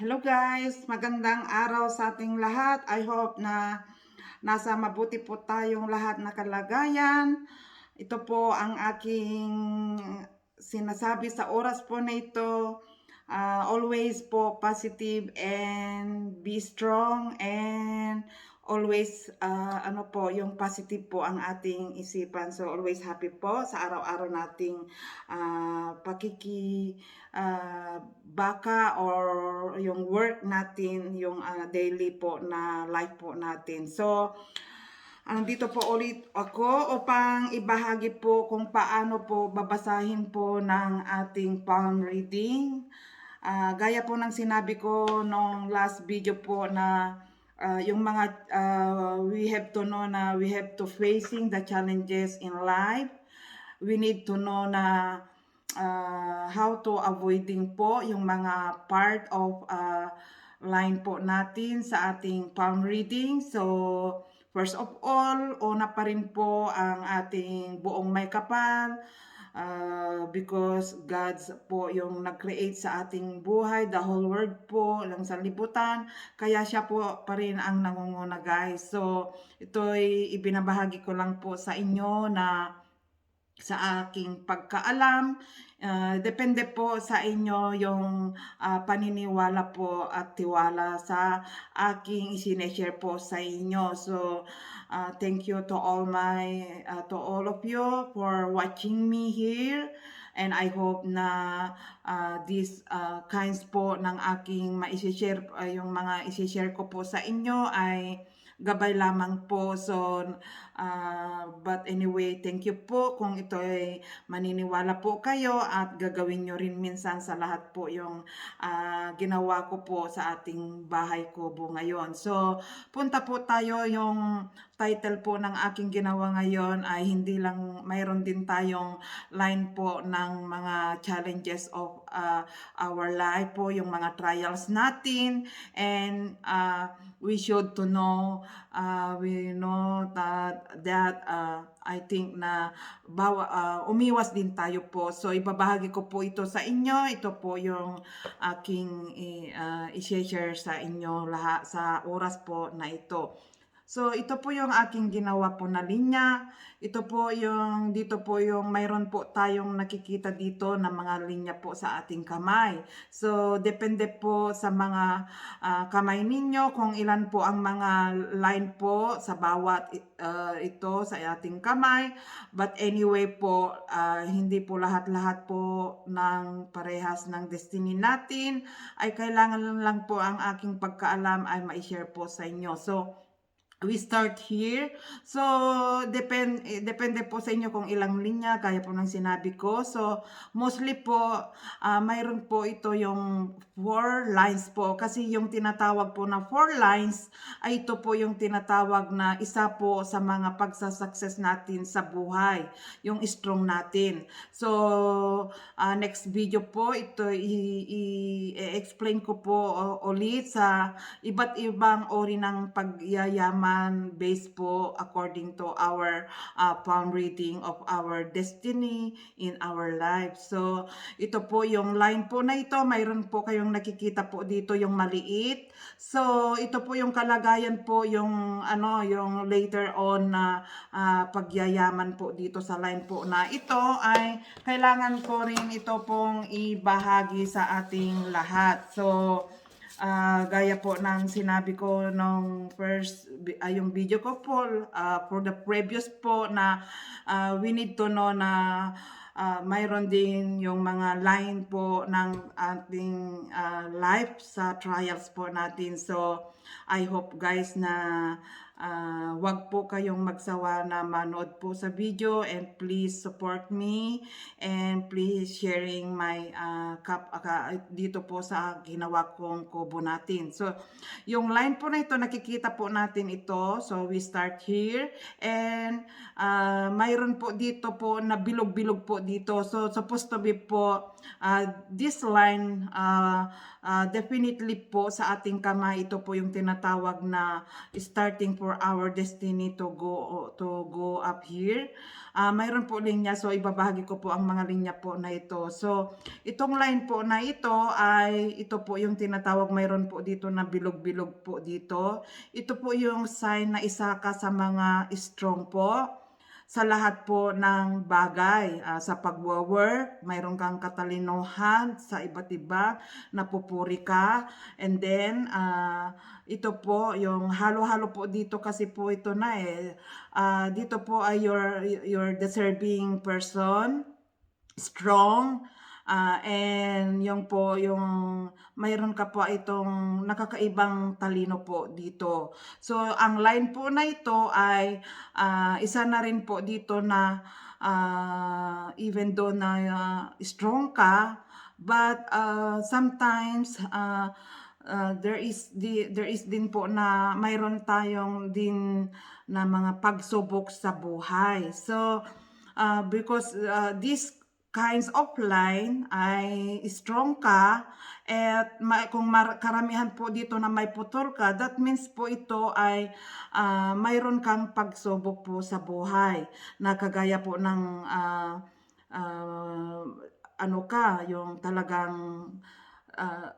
Hello guys, magandang araw sa ating lahat. I hope na nasa mabuti po tayong lahat na kalagayan. Ito po ang aking sinasabi sa oras po na ito. Always po positive and be strong and always yung positive po ang ating isipan. So always happy po sa araw-araw nating baka or yung work natin, yung daily po na life po natin. So andito po ulit ako upang ibahagi po kung paano po babasahin po ng ating palm reading. Gaya po ng sinabi ko nung last video po na yung mga we have to know na we have to facing the challenges in life. We need to know na how to avoiding po yung mga part of line po natin sa ating palm reading. So, first of all, una pa rin po ang ating buong may kapal because God's po yung nag-create sa ating buhay, the whole world po, lang sa libutan, kaya siya po pa rin ang nangunguna guys. So, ito'y ibinabahagi ko lang po sa inyo na sa aking pagkaalam. Depende po sa inyo yung paniniwala po at tiwala sa aking isineshare po sa inyo. So, thank you to all of you for watching me here. And I hope na these kinds po ng aking maisishare, yung mga isishare ko po sa inyo ay gabay lamang po. So, but anyway, thank you po kung ito ay maniniwala po kayo at gagawin nyo rin minsan sa lahat po yung ginawa ko po sa ating bahay kubo ngayon. So, punta po tayo. Yung title po ng aking ginawa ngayon ay hindi lang, mayroon din tayong line po ng mga challenges of our life po, yung mga trials natin, and we should to know, we know that I think na umiwas din tayo po. So ibabahagi ko po ito sa inyo. Ito po yung aking i-share sa inyo lahat sa oras po na ito. So, ito po yung aking ginawa po na linya. Ito po yung, dito po yung, mayroon po tayong nakikita dito na mga linya po sa ating kamay. So, depende po sa mga kamay ninyo kung ilan po ang mga line po sa bawat ito sa ating kamay. But anyway po, hindi po lahat-lahat po ng parehas ng destiny natin ay kailangan lang po ang aking pagkaalam ay ma-share po sa inyo. So, we start here. So, depende po sa inyo kung ilang linya, kaya po ng sinabi ko. So, mostly po, mayroon po ito yung 4 lines po. Kasi yung tinatawag po na 4 lines, ay ito po yung tinatawag na isa po sa mga pagsasucess natin sa buhay. Yung strong natin. So, next video po, ito i-explain ko po ulit sa iba't ibang ori ng pagyayaman based po according to our palm reading of our destiny in our life. So, ito po yung line po na ito. Mayroon po kayong nakikita po dito yung maliit. So, ito po yung kalagayan po yung yung later on na pagyayaman po dito sa line po na ito ay kailangan ko rin ito pong ibahagi sa ating lahat. So, gaya po ng sinabi ko nung first yung video ko po for the previous po na we need to know na mayroon din yung mga line po ng ating life sa trials po natin. So I hope guys na wag po kayong magsawa na manood po sa video, and please support me and please sharing my dito po sa ginawa kong kubo natin. So yung line po na ito, nakikita po natin ito. So we start here, and mayroon po dito po na bilog-bilog po dito. So supposed to be po this line, definitely po sa ating kamay, ito po yung tinatawag na starting for our destiny to go up here. Mayroon po linya, so ibabahagi ko po ang mga linya po na ito. So itong line po na ito po yung tinatawag, mayroon po dito na bilog-bilog po dito. Ito po yung sign na isa ka sa mga strong po sa lahat po ng bagay. Sa pagwo-work, mayroon kang katalinuhan sa iba't iba, napupuri ka. And then, ito po, yung halo-halo po dito kasi po ito na dito po ay your deserving person, strong, and yung po yung mayroon ka po itong nakakaibang talino po dito. So ang line po na ito ay isa na rin po dito na even though na strong ka, but sometimes there is din po na mayroon tayong din na mga pagsubok sa buhay. So because this kinds of line ay strong ka, at kung karamihan po dito na may putol ka, that means po ito ay mayroon kang pagsubok po sa buhay na kagaya po ng ano ka, yung talagang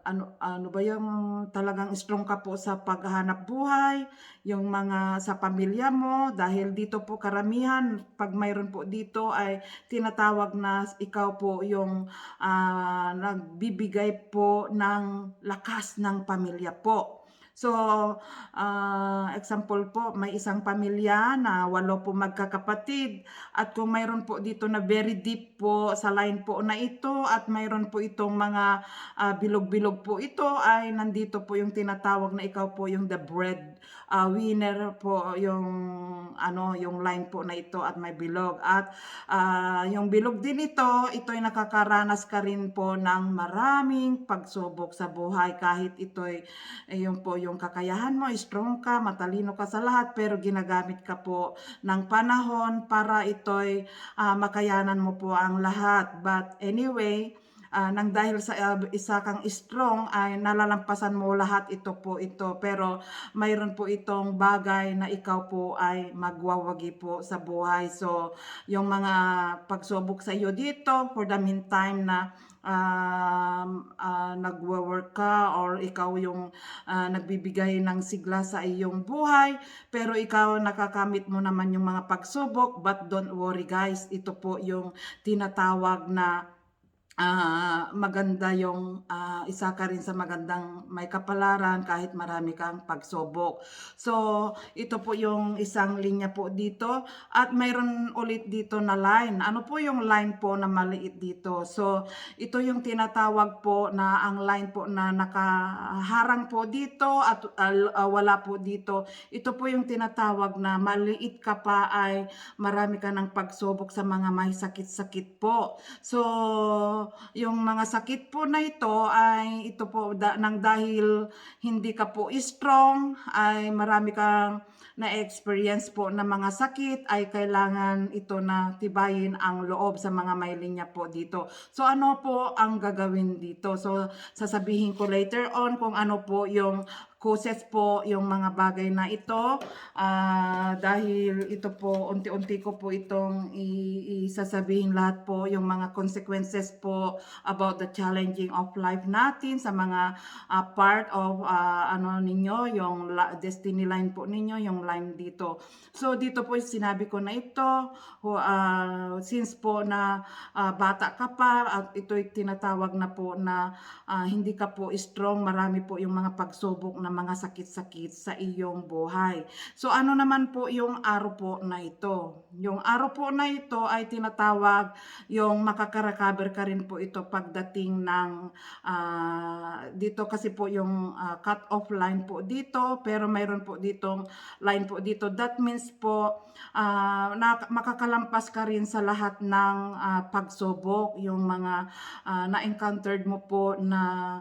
ano ba yung talagang strong ka po sa paghahanap buhay, yung mga sa pamilya mo, dahil dito po karamihan, pag mayroon po dito ay tinatawag na ikaw po yung nagbibigay po ng lakas ng pamilya po. So, example po, may isang pamilya na 8 po magkakapatid, at kung mayroon po dito na very deep po sa line po na ito, at mayroon po itong mga bilog-bilog po ito, ay nandito po yung tinatawag na ikaw po yung the bread winner po, yung line po na ito at may bilog. At yung bilog din ito ay nakakaranas ka rin po ng maraming pagsubok sa buhay, kahit ito'y yung kakayahan mo, strong ka, matalino ka sa lahat, pero ginagamit ka po ng panahon para ito'y makayanan mo po ang lahat. But anyway, nang dahil sa isa kang strong ay nalalampasan mo lahat ito, pero mayroon po itong bagay na ikaw po ay magwawagi po sa buhay. So yung mga pagsubok sa iyo dito, for the meantime na nagwo-work ka, or ikaw yung nagbibigay ng sigla sa iyong buhay, pero ikaw nakakamit mo naman yung mga pagsubok. But don't worry guys, ito po yung tinatawag na maganda yung isa ka rin sa magandang may kapalaran kahit marami kang pagsubok. So ito po yung isang linya po dito, at mayroon ulit dito na line. Ano po yung line po na maliit dito? So ito yung tinatawag po na ang line po na nakaharang po dito at wala po dito. Ito po yung tinatawag na maliit ka pa ay marami ka ng pagsubok sa mga may sakit-sakit po. So yung mga sakit po na ito ay ito po nang dahil hindi ka po strong, ay marami kang na-experience po na mga sakit, ay kailangan ito na tibayin ang loob sa mga may linya po dito. So ano po ang gagawin dito? So sasabihin ko later on kung ano po yung causes po, yung mga bagay na ito, dahil ito po unti-unti ko po itong isasabihin lahat po yung mga consequences po about the challenging of life natin sa mga part of ano ninyo, yung destiny line po ninyo, yung line dito. So dito po sinabi ko na ito, since po na bata ka pa, at ito'y tinatawag na po na hindi ka po strong, marami po yung mga pagsubok na mga sakit-sakit sa iyong buhay. So ano naman po yung araw po na ito? Yung araw po na ito ay tinatawag yung makaka-recover ka rin po ito pagdating ng dito kasi po yung cut-off line po dito, pero mayroon po ditong line po dito. That means po makakalampas ka rin sa lahat ng pagsubok, yung mga na-encountered mo po na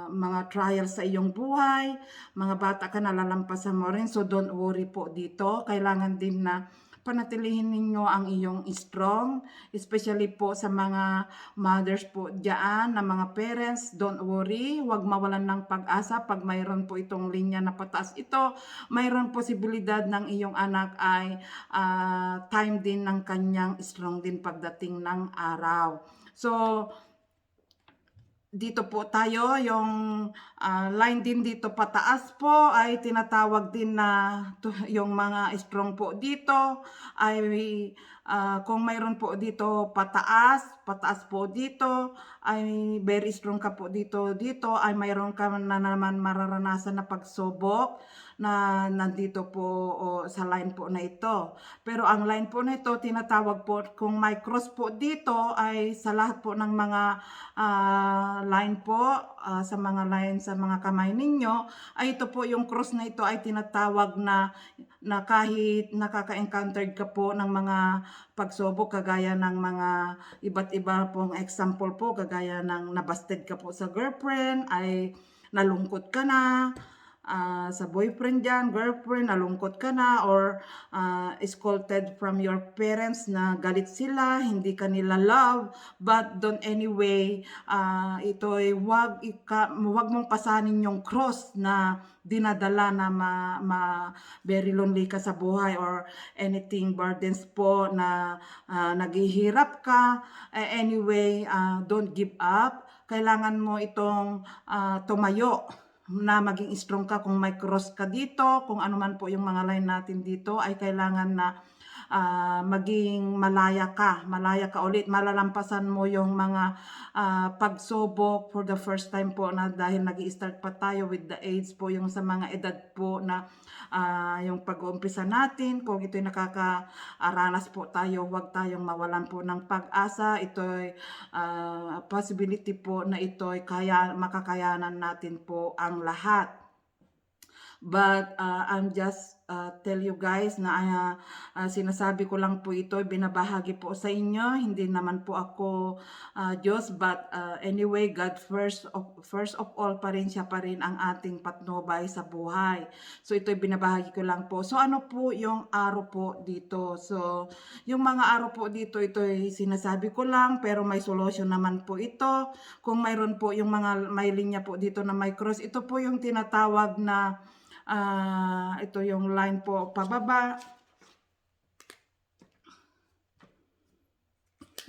mga trials sa iyong buhay, mga bata ka, nalalampasan mo rin. So don't worry po dito, kailangan din na panatilihin ninyo ang iyong strong, especially po sa mga mothers po diyan, na mga parents, don't worry, huwag mawalan ng pag-asa pag mayroon po itong linya na pataas ito, mayroon posibilidad ng iyong anak ay time din ng kanyang strong din pagdating ng araw. So, dito po tayo, yung line din dito pataas po ay tinatawag din na yung mga strong po dito ay kung mayroon po dito pataas po dito ay very strong ka po dito ay mayroon ka na naman mararanasan na pagsubok na nandito po sa line po na ito. Pero ang line po na ito tinatawag po kung may cross po dito ay sa lahat po ng mga line po sa mga line sa mga kamay ninyo ay ito po yung cross na ito ay tinatawag na kahit nakaka-encountered ka po ng mga pagsubok kagaya ng mga iba't iba pong example po kagaya ng nabasted ka po sa girlfriend ay nalungkot ka na sa boyfriend dyan, girlfriend, nalungkot ka na or scolded from your parents na galit sila, hindi ka nila love, but don't anyway, ito ay wag mong pasanin yung cross na dinadala na very lonely ka sa buhay or anything burdens po na naghihirap ka. Anyway, don't give up. Kailangan mo itong tumayo na maging strong ka kung may cross ka dito, kung ano man po yung mga line natin dito ay kailangan na maging malaya ka ulit, malalampasan mo yung mga pagsubok for the first time po na dahil nag-i-start pa tayo with the age po yung sa mga edad po na yung pag-uumpisa natin, kung ito'y nakakaranas po tayo, huwag tayong mawalan po ng pag-asa. Ito'y possibility po na ito'y makakayanan natin po ang lahat. But I'm just tell you guys na sinasabi ko lang po ito, binabahagi po sa inyo, hindi naman po ako Diyos, but anyway, God first of all pa rin, siya pa rin ang ating patnubay sa buhay. So ito binabahagi ko lang po. So ano po yung araw po dito? So yung mga araw po dito, ito sinasabi ko lang, pero may solution naman po ito. Kung mayroon po yung mga may linya po dito na may cross, ito po yung tinatawag na ito yung line po pababa.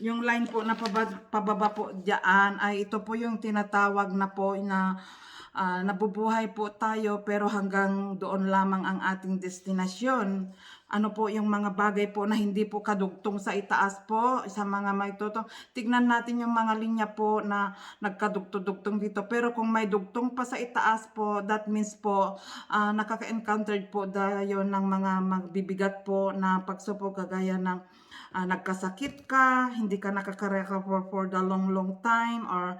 Yung line po na pababa po diyan ay ito po yung tinatawag na po na nabubuhay po tayo pero hanggang doon lamang ang ating destinasyon. Ano po yung mga bagay po na hindi po kadugtong sa itaas po, sa mga may tutong. Tignan natin yung mga linya po na nagkadugtong dito. Pero kung may dugtong pa sa itaas po, that means po nakaka-encountered po tayo ng mga magbibigat po na pagsubok kagaya ng nagkasakit ka, hindi ka nakaka-recover for the long time, or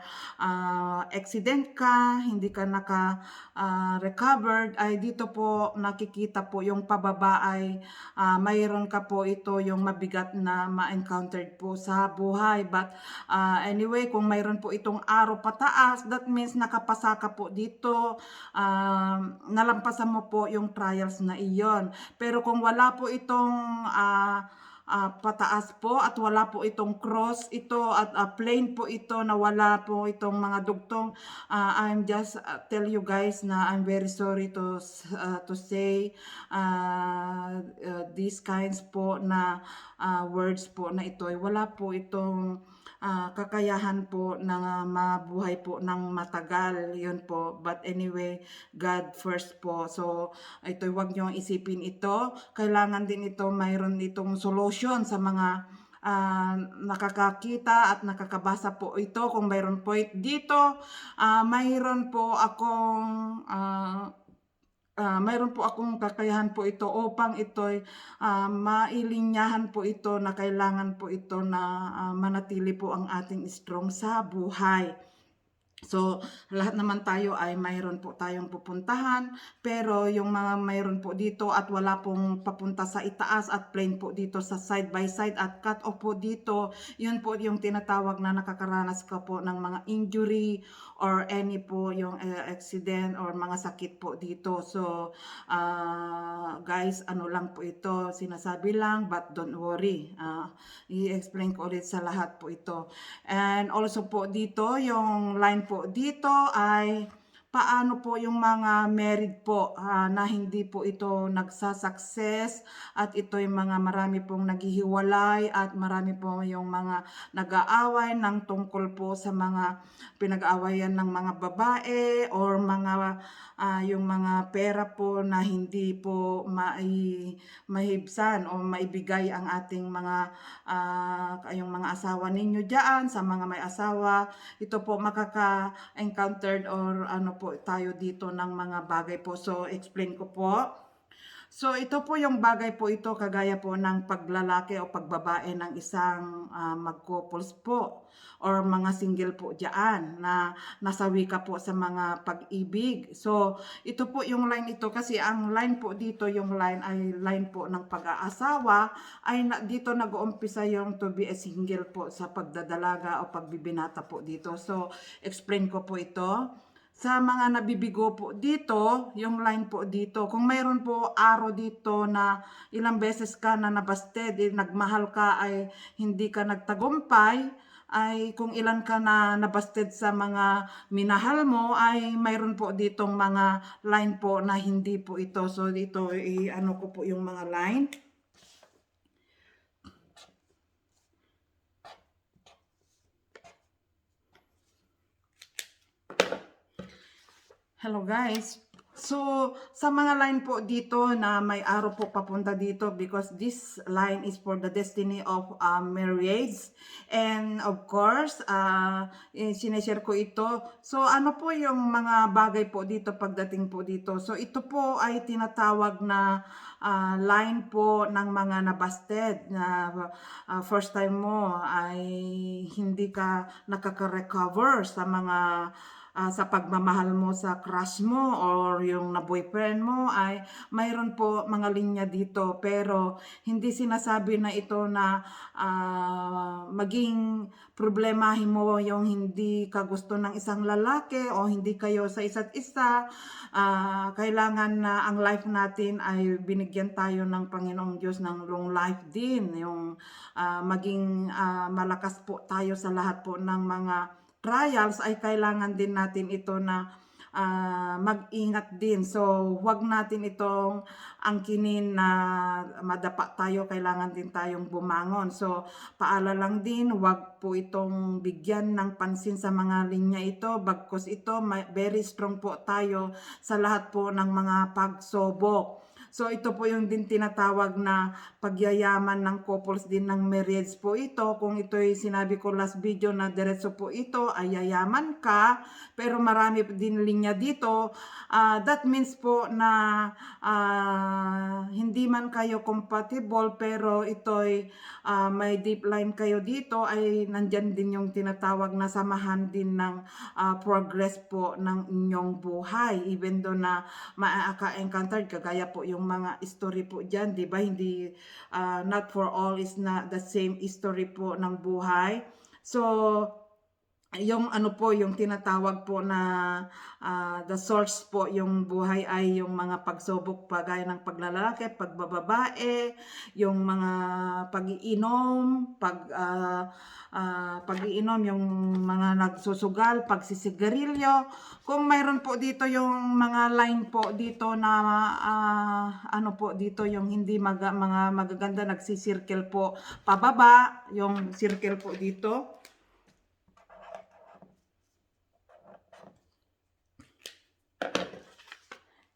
accident ka, hindi ka naka-recovered, ay dito po nakikita po yung pababa ay mayroon ka po ito yung mabigat na ma-encountered po sa buhay. But anyway, kung mayroon po itong araw pataas, that means nakapasa ka po dito, nalampasan mo po yung trials na iyon. Pero kung wala po itong pataas po at wala po itong cross ito at plain po ito na wala po itong mga dugtong, I'm just tell you guys na I'm very sorry to say these kinds po na words po na ito, wala po itong kakayahan po na mabuhay po ng matagal, yun po. But anyway, God first po. So ito, huwag nyo isipin ito, kailangan din ito, mayroon itong solution sa mga nakakakita at nakakabasa po ito. Kung mayroon po dito, mayroon po akong mayroon po akong kakayahan po ito upang ito'y mailinyahan po ito na kailangan po ito na manatili po ang ating strong sa buhay. So, lahat naman tayo ay mayroon po tayong pupuntahan, pero yung mga mayroon po dito at wala pong papunta sa itaas at plain po dito sa side by side at cut off po dito, yun po yung tinatawag na nakakaranas ka po ng mga injury or any po yung accident or mga sakit po dito. So, guys, ano lang po ito, sinasabi lang, but don't worry. I-explain ko ulit sa lahat po ito. And also po dito, yung line po dito ay paano po yung mga married po na hindi po ito nagsasucess at ito yung mga marami pong naghihiwalay at marami po yung mga nag-aaway ng tungkol po sa mga pinag-aawayan ng mga babae or mga yung mga pera po na hindi po mahibsan o maibigay ang ating mga yung mga asawa ninyo diyan sa mga may asawa. Ito po makaka-encountered or ano po tayo dito ng mga bagay po. So explain ko po. So ito po yung bagay po ito kagaya po ng paglalaki o pagbabae ng isang mag-couples po or mga single po diyan na nasawi ka po sa mga pag-ibig. So ito po yung line ito kasi ang line po dito yung line ay line po ng pag-aasawa ay dito nag-uumpisa yung to be a single po sa pagdadalaga o pagbibinata po dito. So explain ko po ito. Sa mga nabibigo po dito, yung line po dito, kung mayroon po araw dito na ilang beses ka na nabasted, nagmahal ka ay hindi ka nagtagumpay, ay kung ilan ka na nabasted sa mga minahal mo, ay mayroon po ditong mga line po na hindi po ito. So dito, ano ko po yung mga line. Hello guys. So, sa mga line po dito na may araw po papunta dito because this line is for the destiny of marriage. And of course, sineshare ko ito. So, ano po yung mga bagay po dito pagdating po dito? So, ito po ay tinatawag na line po ng mga nabasted na first time mo ay hindi ka nakaka-recover sa mga sa pagmamahal mo sa crush mo or yung na boyfriend mo ay mayroon po mga linya dito pero hindi sinasabi na ito na maging problemahin mo yung hindi ka gusto ng isang lalaki o hindi kayo sa isa't isa. Kailangan na ang life natin ay binigyan tayo ng Panginoong Diyos ng long life din, yung maging malakas po tayo sa lahat po ng mga trials ay kailangan din natin ito na mag-ingat din. So, huwag natin itong angkinin na madapa tayo, kailangan din tayong bumangon. So, paala lang din, huwag po itong bigyan ng pansin sa mga linya ito, bagkus ito, very strong po tayo sa lahat po ng mga pagsubok. So ito po yung din tinatawag na pagyayaman ng couples din ng marriage po ito. Kung ito'y sinabi ko last video na diretso po ito ay yayaman ka, pero marami din linya dito. That means po na hindi man kayo compatible pero ito'y may deep line kayo dito ay nandyan din yung tinatawag na samahan din ng progress po ng inyong buhay. Even though na maaka-encountered kagaya po yung mga story po dyan, di ba? Hindi, not for all is not the same story po ng buhay. So, yung ano po, yung tinatawag po na the source po, yung buhay ay yung mga pagsubok pagaya ng paglalaki, pagbababae, yung mga pag-iinom, pag-iinom, yung mga nagsusugal, pagsisigarilyo. Kung mayroon po dito yung mga line po dito na ano po dito yung hindi mga magaganda nagsisirkel po pababa, yung circle po dito.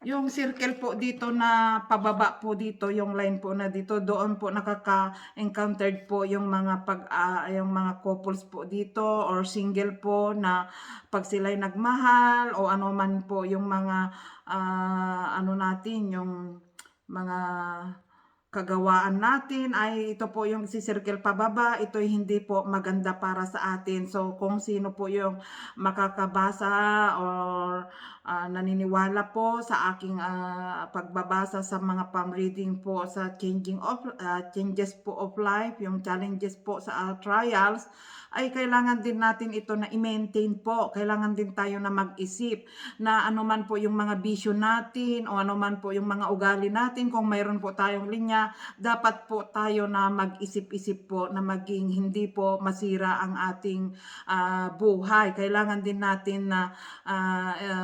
Yung circle po dito na pababa po dito, yung line po na dito, doon po nakaka-encountered po yung mga yung mga couples po dito or single po na pag sila'y nagmahal o ano man po yung mga ano natin, yung mga kagawaan natin ay ito po yung si-circle pababa, ito hindi po maganda para sa atin. So kung sino po yung makakabasa or naniniwala po sa aking pagbabasa sa mga palm reading po sa changes po of life, yung challenges po sa trials, ay kailangan din natin ito na i-maintain po. Kailangan din tayo na mag-isip na anuman po yung mga bisyo natin o anuman po yung mga ugali natin, kung mayroon po tayong linya, dapat po tayo na mag-isip-isip po na maging hindi po masira ang ating buhay. Kailangan din natin na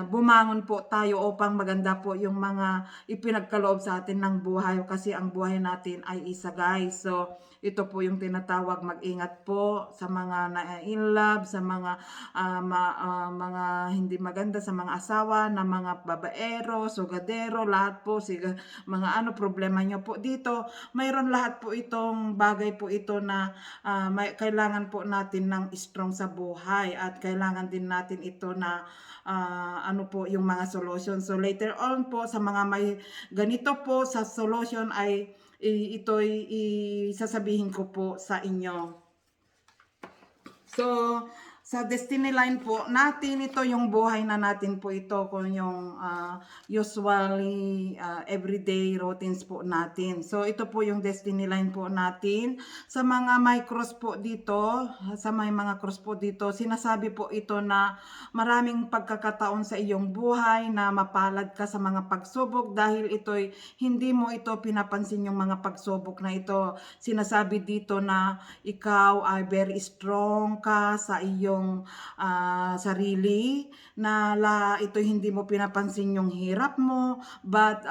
bumangon po tayo upang maganda po yung mga ipinagkaloob sa atin ng buhay, kasi ang buhay natin ay isa, guys. So ito po yung tinatawag, mag-ingat po sa mga na-in love, sa mga mga hindi maganda, sa mga asawa na mga babaero, sugadero, lahat po, mga problema nyo po dito. Mayroon lahat po itong bagay po ito na kailangan po natin ng strong sa buhay, at kailangan din natin ito na po yung mga solution. So later on po sa mga may ganito po sa solution ay ito'y sasabihin ko po sa inyo. So sa destiny line po natin, ito yung buhay na natin po ito, kung yung usually everyday routines po natin. So ito po yung destiny line po natin. Sa mga may cross po dito, sinasabi po ito na maraming pagkakataon sa iyong buhay na mapalad ka sa mga pagsubok, dahil ito'y hindi mo ito pinapansin yung mga pagsubok na ito. Sinasabi dito na ikaw ay very strong ka sa iyong sarili, na ito hindi mo pinapansin yung hirap mo, but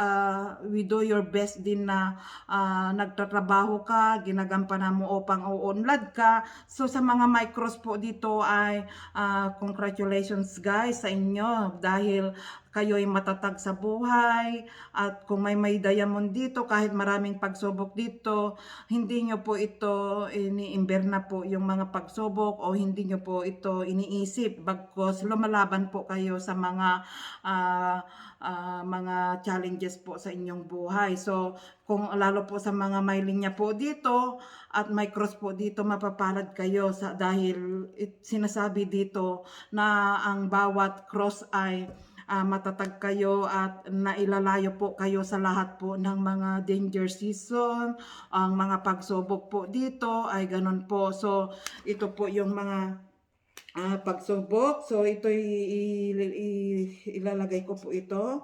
we do your best din na nagtatrabaho ka, ginagampanan mo upang uunlad ka. So sa mga micros po dito ay congratulations guys sa inyo, dahil kayo'y matatag sa buhay, at kung may diamond dito, kahit maraming pagsubok dito, hindi nyo po ito iniimber na po yung mga pagsubok, o hindi nyo po ito iniisip, bagkos lumalaban po kayo sa mga challenges po sa inyong buhay. So kung lalo po sa mga may linya po dito at may cross po dito, mapapalad kayo dahil sinasabi dito na ang bawat cross ay matatag kayo at nailalayo po kayo sa lahat po ng mga danger season. Ang mga pagsubok po dito ay ganun po. So ito po yung mga pagsubok. So ito ilalagay ko po ito.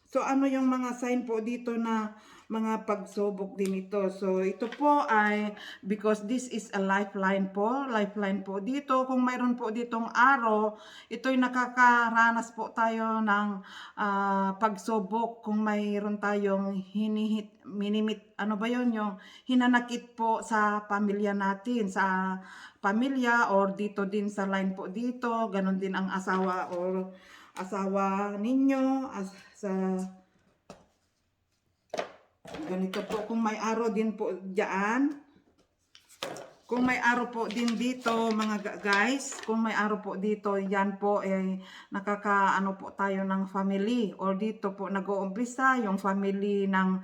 So ano yung mga sign po dito na mga pagsubok din ito. So ito po ay because this is a lifeline po dito. Kung mayroon po ditong araw, ito'y nakakaranas po tayo ng pagsubok. Kung mayroon tayong yung hinanakit po sa pamilya natin, sa pamilya, or dito din sa line po dito, ganon din ang asawa or asawa ninyo, sa ganito po. Kung may araw din po diyan, kung may araw po din dito mga guys, kung may araw po dito, yan po nakakaano po tayo ng family, or dito po nag-uumpisa yung family ng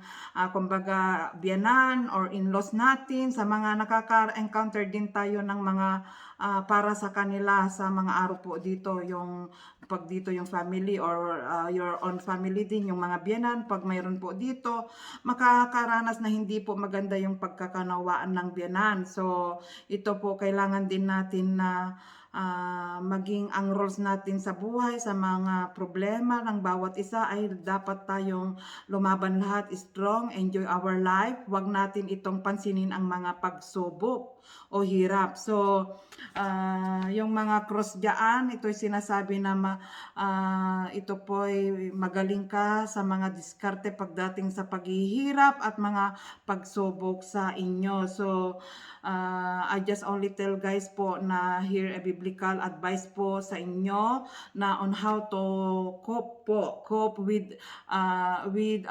kumbaga biyanan or in-laws natin. Sa mga nakaka-encounter din tayo ng mga para sa kanila sa mga araw po dito, yung pag dito yung family or your own family din, yung mga biyanan, pag mayroon po dito, makakaranas na hindi po maganda yung pagkakanawaan ng biyanan. So ito po kailangan din natin na maging ang roles natin sa buhay, sa mga problema ng bawat isa, ay dapat tayong lumaban lahat, strong, enjoy our life. Huwag natin itong pansinin ang mga pagsubok o hirap. So yung mga cross dyan, ito'y sinasabi na ito po'y magaling ka sa mga diskarte pagdating sa paghihirap at mga pagsubok sa inyo. So I just only tell guys po na here a biblical advice po sa inyo na on how to cope with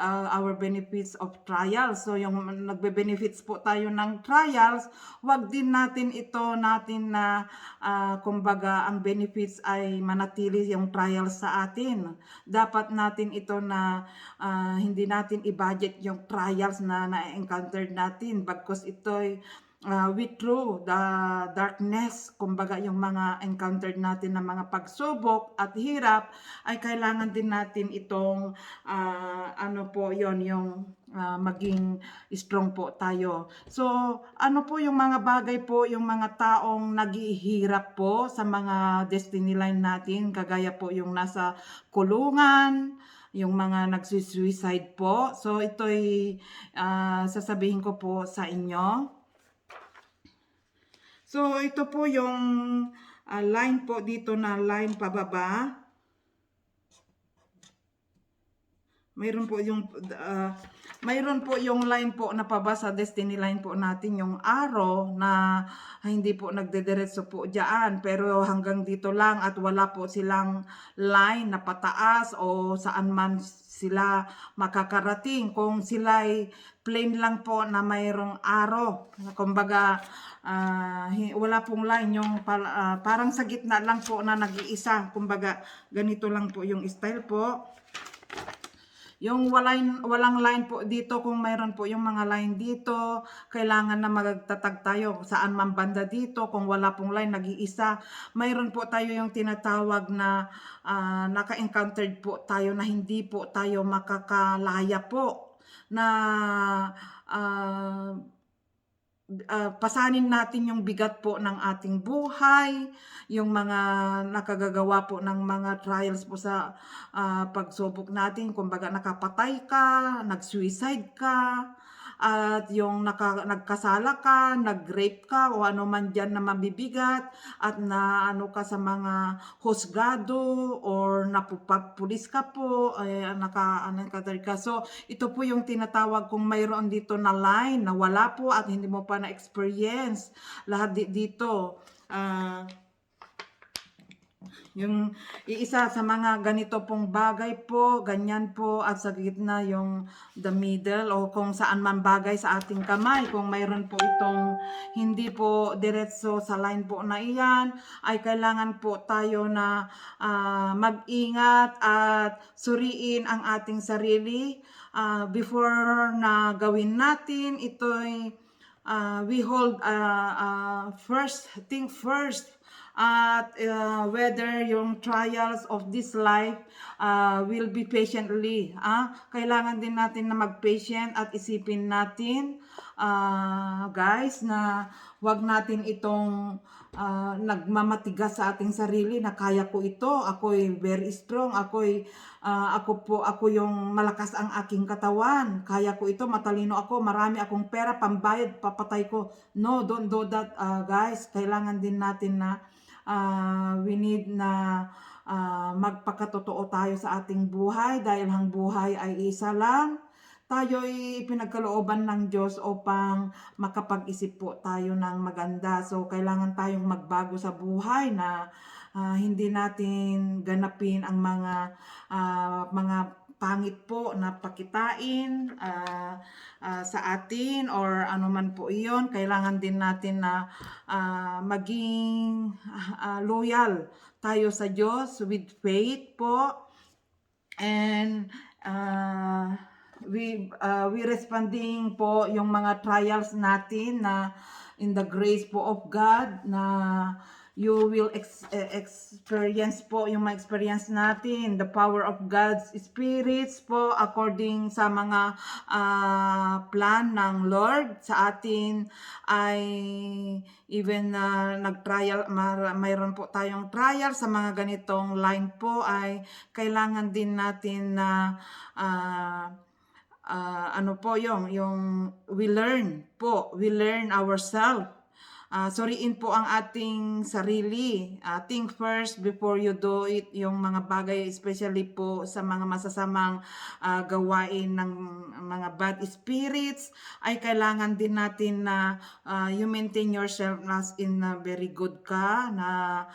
our benefits of trials. So yung nagbe-benefits po tayo ng trials, wag wag din natin ito natin na kumbaga ang benefits ay manatili yung trials sa atin. Dapat natin ito na hindi natin i-budget yung trials na na-encounter natin bagkus ito'y withdraw the darkness, kumbaga yung mga encountered natin na mga pagsubok at hirap ay kailangan din natin itong ano po yon yung maging strong po tayo. So ano po yung mga bagay po, yung mga taong naghihirap po sa mga destiny line natin, kagaya po yung nasa kulungan, yung mga nagsuicide po. So ito'y sasabihin ko po sa inyo. So, ito po yung line po dito na line pababa. Mayroon po yung line po na pababa sa destiny line po natin, yung arrow na hindi po nagdediretso po diyan, pero hanggang dito lang at wala po silang line na pataas o saan man sila makakarating. Kung sila'y plain lang po na mayroong arrow, kumbaga wala pong line, yung parang sa gitna lang po na nag-iisa, kumbaga ganito lang po yung style po. Yung walang line po dito, kung mayroon po yung mga line dito, kailangan na magtatag tayo saan man banda dito. Kung wala pong line, nag-iisa, mayroon po tayo yung tinatawag na naka-encountered po tayo na hindi po tayo makakalaya po na pasanin natin yung bigat po ng ating buhay, yung mga nakagagawa po ng mga trials po sa pagsubok natin, kumbaga nakapatay ka, nag-suicide ka, at yung nagkasala ka, nag-rape ka, o ano man dyan na mabibigat, at na ano ka sa mga husgado, or napupagpulis ka po, ka. So, ito po yung tinatawag kung mayroon dito na line na wala po at hindi mo pa na-experience. Lahat dito. Yung iisa sa mga ganito pong bagay po, ganyan po, at sa gitna yung the middle o kung saan man bagay sa ating kamay. Kung mayroon po itong hindi po diretso sa line po na iyan, ay kailangan po tayo na mag-ingat at suriin ang ating sarili before na gawin natin. Ito'y we hold first thing first, at whether yung trials of this life will be patiently. Kailangan din natin na mag-patient at isipin natin, guys, na wag natin itong nagmamatigas sa ating sarili na kaya ko ito, ako'y very strong, ako yung malakas ang aking katawan, kaya ko ito, matalino ako, marami akong pera, pambayad, papatay ko. No, don't do that, guys. Kailangan din natin na we need na magpakatotoo tayo sa ating buhay, dahil ang buhay ay isa lang. Tayo'y pinagkalooban ng Diyos upang makapag-isip po tayo ng maganda. So, kailangan tayong magbago sa buhay na hindi natin ganapin ang mga pangit po na pakitain sa atin or anuman po iyon. Kailangan din natin na maging loyal tayo sa Diyos with faith po, and we responding po yung mga trials natin na in the grace po of God, na you will experience po yung ma-experience natin the power of God's spirits po according sa mga plan ng Lord sa atin. Ay even nag-trial, mayroon po tayong trial sa mga ganitong line po, ay kailangan din natin na ano po yung we learn ourselves. Suriin po ang ating sarili. Think first before you do it. Yung mga bagay, especially po sa mga masasamang gawain ng mga bad spirits, ay kailangan din natin na you maintain yourself as in very good ka, na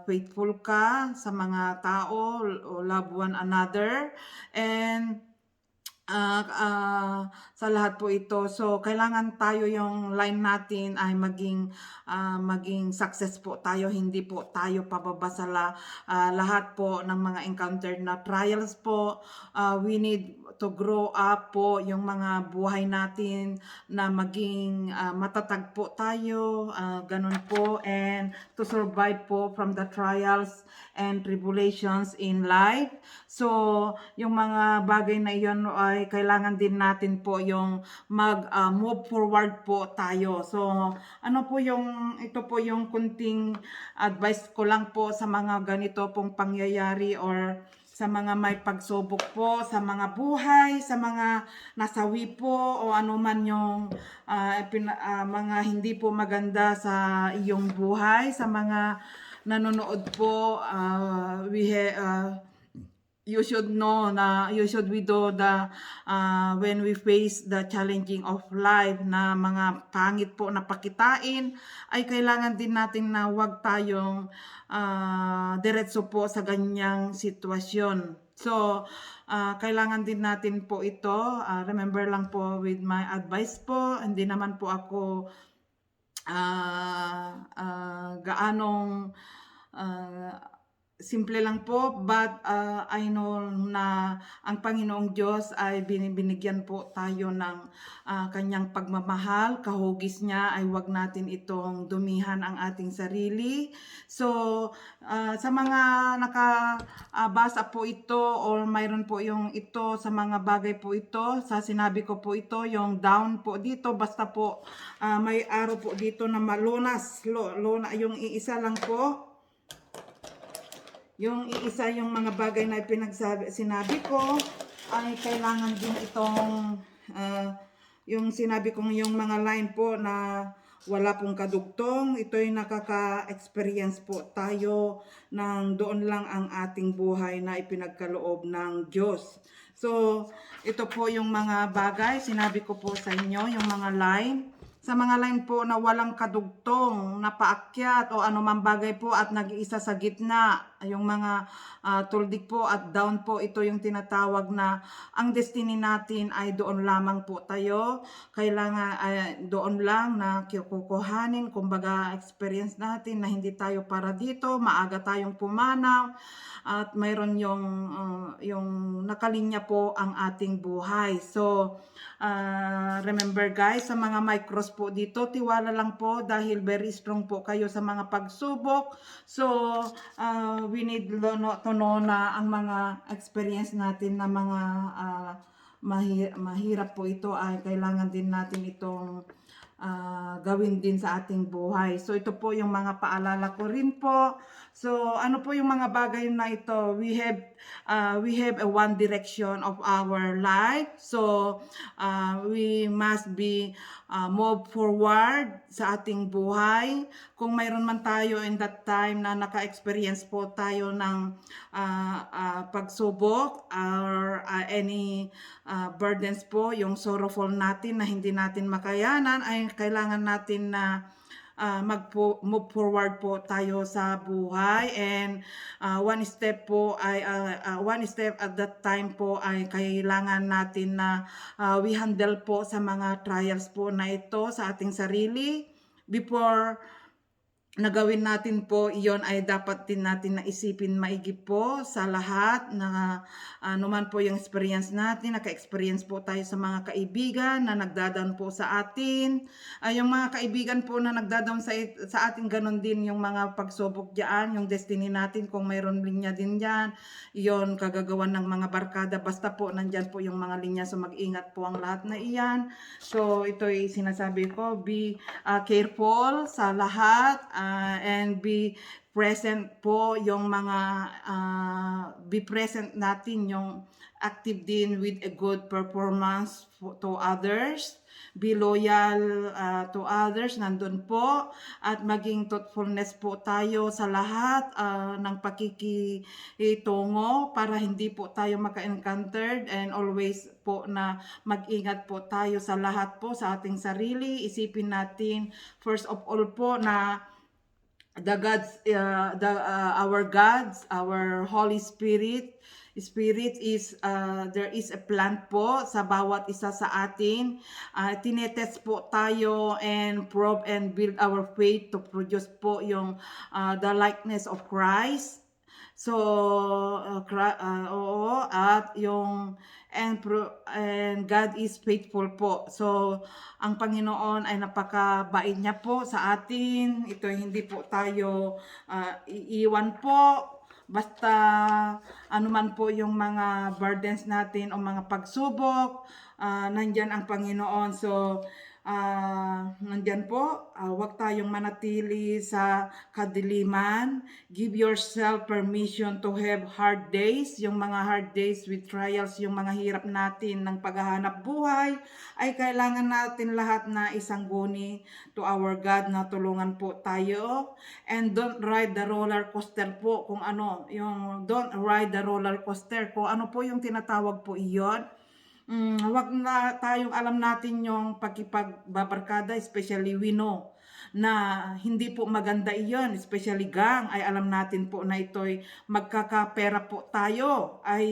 faithful ka sa mga tao, love one another, and sa lahat po ito. So, kailangan tayo yung line natin ay maging success po tayo, hindi po tayo pababa sa lahat po ng mga encountered na trials po. We need to grow up po yung mga buhay natin na maging matatag po tayo, ganun po, and to survive po from the trials and tribulations in life. So, yung mga bagay na iyon ay kailangan din natin po yung move forward po tayo. So, ano po ito po yung kunting advice ko lang po sa mga ganito pong pangyayari or sa mga may pagsubok po, sa mga buhay, sa mga nasawi po o ano man yung mga hindi po maganda sa iyong buhay, sa mga nanonood po, you should know na you should we do the when we face the challenging of life na mga pangit po na pakitain, ay kailangan din natin na wag tayong diretso po sa ganyang sitwasyon. So, kailangan din natin po ito. Remember lang po with my advice po, hindi naman po ako gaanong simple lang po, but I know na ang Panginoong Diyos ay binigyan po tayo ng kanyang pagmamahal. Kahugis niya ay wag natin itong dumihan ang ating sarili. So, sa mga nakabasa po ito or mayroon po yung ito sa mga bagay po ito, sa sinabi ko po ito, yung down po dito, basta po may araw po dito na malunas, yung iisa lang po. Yung iisa yung mga bagay na sinabi ko ay kailangan din itong yung sinabi kong yung mga line po na wala pong kadugtong. Ito'y nakaka-experience po tayo ng doon lang ang ating buhay na ipinagkaloob ng Diyos. So, ito po yung mga bagay, sinabi ko po sa inyo, yung mga line. Sa mga line po na walang kadugtong, napaakyat o anumang bagay po at nag-iisa sa gitna, yung mga tuldik po at down po, ito yung tinatawag na ang destiny natin ay doon lamang po tayo. Kailangan doon lang na kukuhanin, kumbaga experience natin na hindi tayo para dito, maaga tayong pumanaw at mayroon yung nakalinya po ang ating buhay. So, remember guys, sa mga may cross po dito, tiwala lang po dahil very strong po kayo sa mga pagsubok. So, we need to know na ang mga experience natin na mga mahirap po ito ay kailangan din natin itong gawin din sa ating buhay. So, ito po yung mga paalala ko rin po. So, ano po yung mga bagay na ito? We have a one direction of our life. So, we must be move forward sa ating buhay. Kung mayroon man tayo in that time na naka-experience po tayo ng pagsubok or any burdens po, yung sorrowful natin na hindi natin makayanan, ay kailangan natin na mag-move forward po tayo sa buhay, and one step at that time po ay kailangan natin na we handle po sa mga trials po na ito sa ating sarili. Before nagawin natin po, iyon ay dapat din natin naisipin maigi po sa lahat na anuman po yung experience natin. Naka-experience po tayo sa mga kaibigan na nagdadown po sa atin. Yung mga kaibigan po na nagdadown sa atin, ganun din yung mga pagsubok dyan, yung destiny natin, kung mayroon linya din dyan, iyon kagagawan ng mga barkada. Basta po nandyan po yung mga linya, so mag-ingat po ang lahat na iyan. So ito'y sinasabi ko, be careful sa lahat. And be present po yung mga be present natin, yung active din with a good performance to others, be loyal to others, nandun po, at maging thoughtfulness po tayo sa lahat ng pakikitungo para hindi po tayo maka-encountered, and always po na mag-ingat po tayo sa lahat po sa ating sarili. Isipin natin first of all po na the God's our God's, our Holy Spirit is there is a plan po sa bawat isa sa atin. Tinetest po tayo and probe and build our faith to produce po yung the likeness of Christ. So, oo, at yung and God is faithful po. So, ang Panginoon ay napakabait niya po sa atin. Ito hindi po tayo iiwan po. Basta ano man po yung mga burdens natin o mga pagsubok, nandyan ang Panginoon. So, nandyan po, huwag tayong manatili sa kadiliman. Give yourself permission to have hard days. Yung mga hard days with trials, yung mga hirap natin ng paghahanap buhay, ay kailangan natin lahat na isangguni to our God na tulungan po tayo. And don't ride the roller coaster po kung ano, yung don't ride the roller coaster kung ano po yung tinatawag po iyon. Wag na tayong alam natin yung pagkipagbabarkada, especially we know na hindi po maganda iyon, especially gang, ay alam natin po na ito'y magkakapera po tayo, ay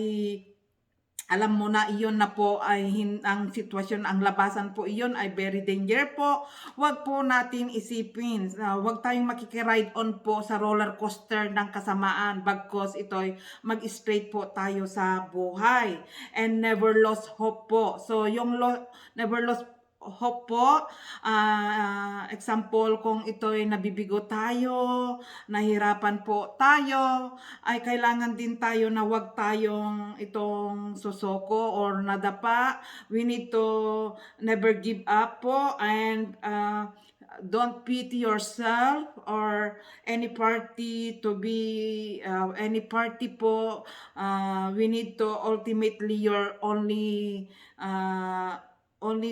alam mo na iyon na po ay ang sitwasyon, ang labasan po iyon ay very danger po. Huwag po natin isipin, huwag tayong makikiride on po sa roller coaster ng kasamaan bagkos ito'y mag-straight po tayo sa buhay. And never lose hope po. So yung never lose hope po, example kung ito'y nabibigo tayo, nahirapan po tayo, ay kailangan din tayo na wag tayong itong susoko or nadapa. We need to never give up po and don't pity yourself or any party to be any party po. We need to ultimately your only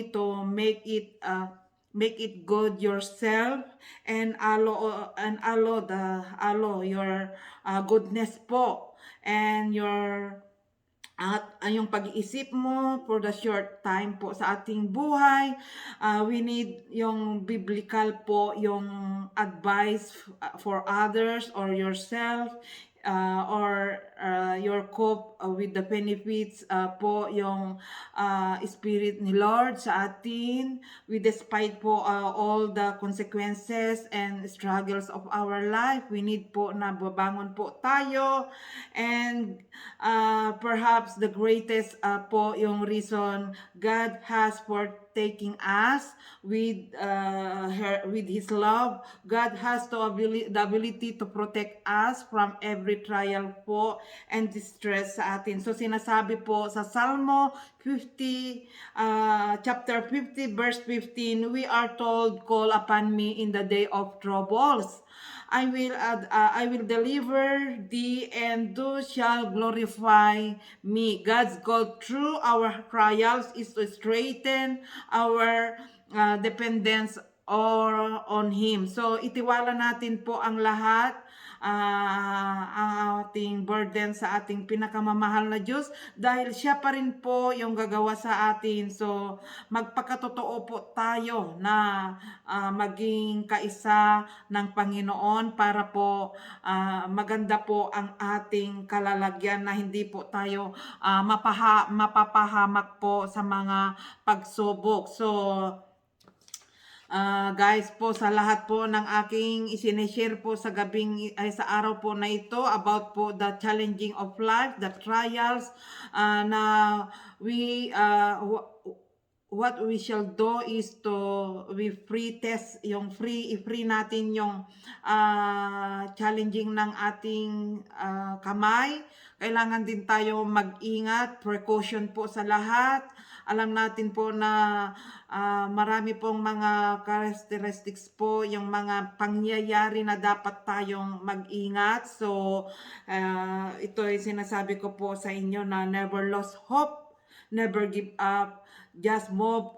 to make it good yourself and allow your goodness po and your at yung pag-iisip mo for the short time po sa ating buhay. We need yung biblical po, yung advice for others or yourself, or your cope with the benefits po yung Spirit ni Lord sa atin. We despite po all the consequences and struggles of our life, we need po na babangon po tayo and perhaps the greatest po yung reason God has for taking us with His love. God has the ability to protect us from every trial po and distress sa atin. So sinasabi po sa Salmo 50, chapter 50, verse 15, we are told, call upon me in the day of troubles. I will deliver thee, and thou shalt glorify me. God's goal through our trials is to straighten our dependence on Him. So, itiwala natin po ang lahat, ang ating burden sa ating pinakamamahal na Diyos dahil Siya pa rin po yung gagawa sa atin. So, magpakatotoo po tayo na maging kaisa ng Panginoon para po maganda po ang ating kalalagyan na hindi po tayo mapapahamak po sa mga pagsubok. So, guys po, sa lahat po ng aking isineshare po sa gabing ay sa araw po na ito about po the challenging of life, the trials na we what we shall do is to we free test yung i-free natin yung challenging ng ating kamay. Kailangan din tayo mag-ingat, precaution po sa lahat. Alam natin po na marami pong mga characteristics po, yung mga pangyayari na dapat tayong mag-ingat. So, ito ay sinasabi ko po sa inyo na never lose hope, never give up, just move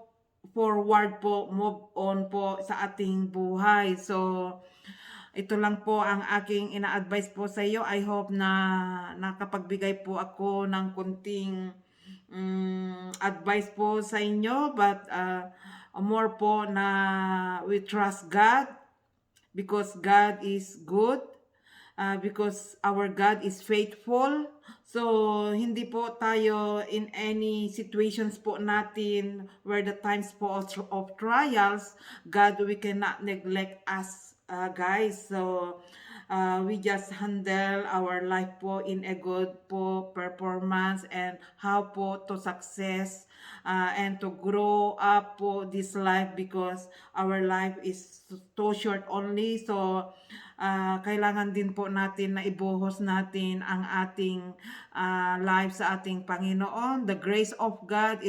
forward po, move on po sa ating buhay. So, ito lang po ang aking ina-advise po sa iyo. I hope na nakapagbigay po ako ng kunting advice po sa inyo, but more po na we trust God because God is good, because our God is faithful. So, hindi po tayo in any situations po natin where the times po of trials, God, we cannot neglect us, guys. So, we just handle our life po in a good po performance and how po to success and to grow up po this life because our life is too short only. So, kailangan din po natin na ibuhos natin ang ating life sa ating Panginoon. The grace of God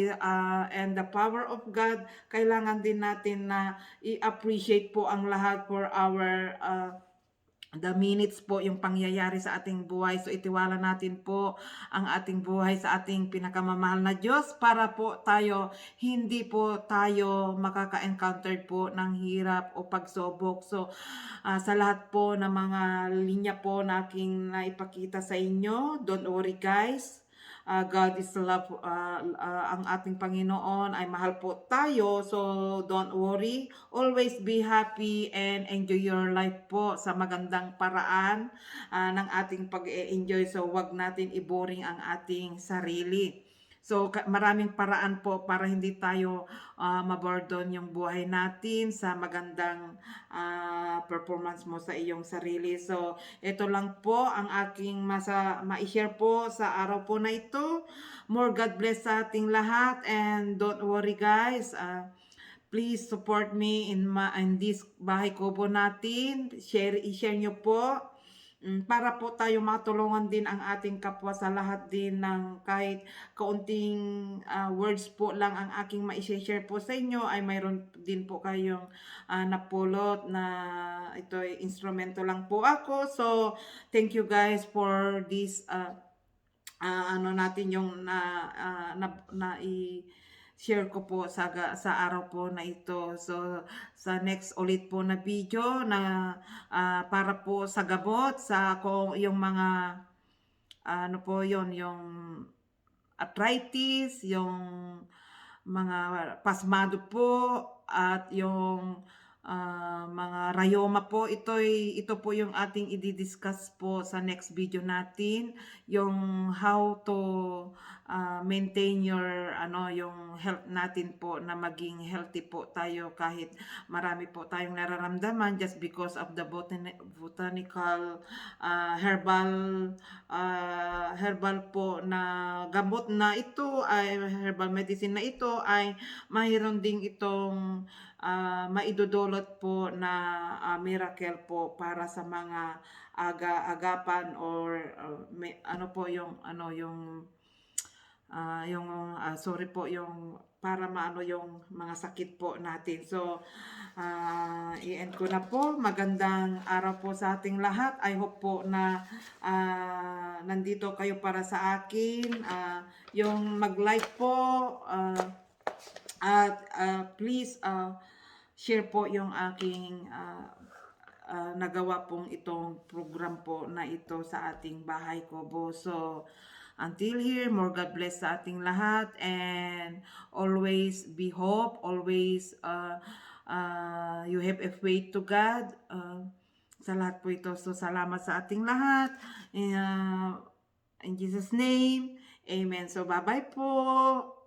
and the power of God, kailangan din natin na i-appreciate po ang lahat for our the minutes po yung pangyayari sa ating buhay. So itiwala natin po ang ating buhay sa ating pinakamamahal na Diyos para po tayo, hindi po tayo makaka-encounter po ng hirap o pagsubok. So sa lahat po ng mga linya po na aking naipakita sa inyo, don't worry guys. God is love, ang ating Panginoon ay mahal po tayo, so don't worry, always be happy and enjoy your life po sa magandang paraan ng ating pag-enjoy, so wag natin i-boring ang ating sarili. So maraming paraan po para hindi tayo mabordon yung buhay natin sa magandang performance mo sa iyong sarili. So ito lang po ang aking ma-share po sa araw po na ito. More God bless sa ating lahat and don't worry guys. Please support me in this bahay kubo natin. I-share nyo po. Para po tayo matulungan din ang ating kapwa sa lahat din ng kahit kaunting words po lang ang aking ma-share po sa inyo ay mayroon din po kayong napulot na ito ay instrumento lang po ako. So, thank you guys for this ano natin yung share ko po sa araw po na ito. So, sa next ulit po na video na para po sa gamot, sa yung mga, ano po yon yung arthritis, yung mga pasmado po, at yung mga rayoma po, ito po yung ating i-discuss po sa next video natin, yung how to maintain your yung health natin po na maging healthy po tayo kahit marami po tayong nararamdaman just because of the botanical herbal po na gamot na ito ay herbal medicine na ito ay mayroon ding itong maidudulot po na miracle po para sa mga agapan or ano po yung sorry po yung para maano yung mga sakit po natin. So i-end ko na po. Magandang araw po sa ating lahat. I hope po na nandito kayo para sa akin. Yung mag-like po at please share po yung aking nagawa pong itong program po na ito sa ating bahay kubo. So until here, more God bless sa ating lahat and always be hope, always you have a faith to God. Sa lahat po ito. So salamat sa ating lahat. In Jesus' name, amen. So bye-bye po.